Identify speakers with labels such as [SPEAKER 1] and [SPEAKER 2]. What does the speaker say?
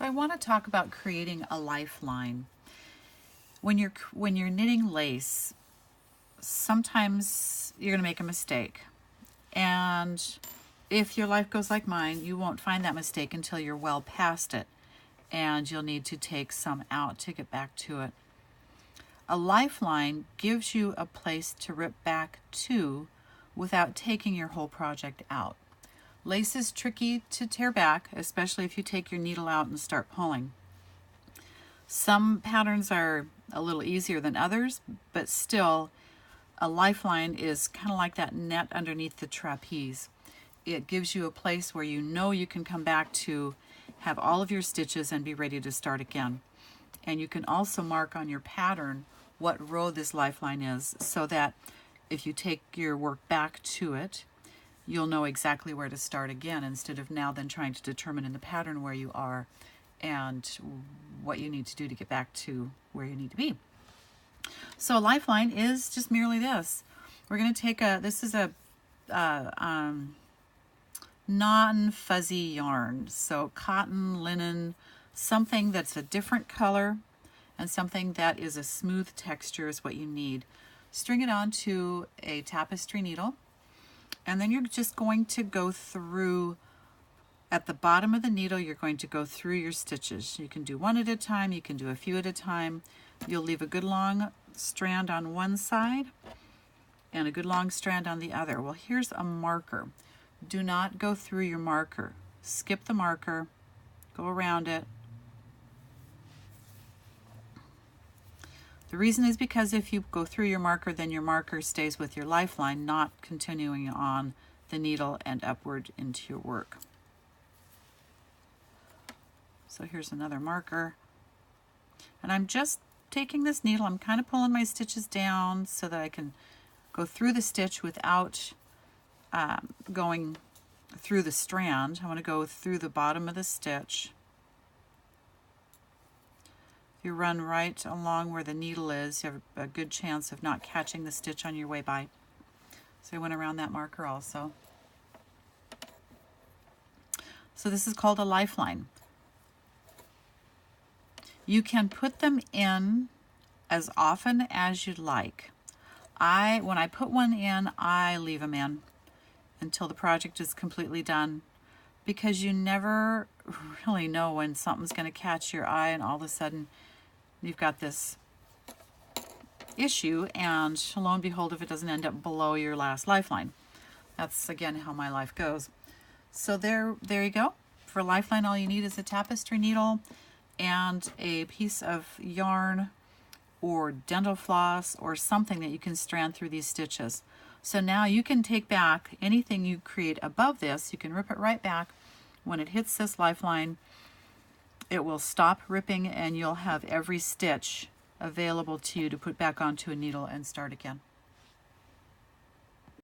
[SPEAKER 1] So I want to talk about creating a lifeline. When you're knitting lace, sometimes you're going to make a mistake. And if your life goes like mine, you won't find that mistake until you're well past it. And you'll need to take some out to get back to it. A lifeline gives you a place to rip back to without taking your whole project out. Lace is tricky to tear back, especially if you take your needle out and start pulling. Some patterns are a little easier than others, but still, a lifeline is kind of like that net underneath the trapeze. It gives you a place where you know you can come back to have all of your stitches and be ready to start again. And you can also mark on your pattern what row this lifeline is, so that if you take your work back to it, you'll know exactly where to start again, instead of now then trying to determine in the pattern where you are and what you need to do to get back to where you need to be. So a lifeline is just merely this. We're going to take this is a non-fuzzy yarn, so cotton, linen, something that's a different color and something that is a smooth texture is what you need. String it onto a tapestry needle, and then you're just going to go through, at the bottom of the needle, you're going to go through your stitches. You can do one at a time, you can do a few at a time. You'll leave a good long strand on one side and a good long strand on the other. Well, here's a marker. Do not go through your marker. Skip the marker, go around it. The reason is because if you go through your marker, then your marker stays with your lifeline, not continuing on the needle and upward into your work. So here's another marker. And I'm just taking this needle, I'm kind of pulling my stitches down so that I can go through the stitch without going through the strand. I want to go through the bottom of the stitch. If you run right along where the needle is, you have a good chance of not catching the stitch on your way by. So I went around that marker also. So this is called a lifeline. You can put them in as often as you'd like. When I put one in, I leave them in until the project is completely done, because you never really know when something's going to catch your eye and all of a sudden you've got this issue, and lo and behold, if it doesn't end up below your last lifeline. That's again how my life goes. So there you go. For lifeline, all you need is a tapestry needle and a piece of yarn or dental floss or something that you can strand through these stitches. So now you can take back anything you create above this. You can rip it right back. When it hits this lifeline, it will stop ripping and you'll have every stitch available to you to put back onto a needle and start again.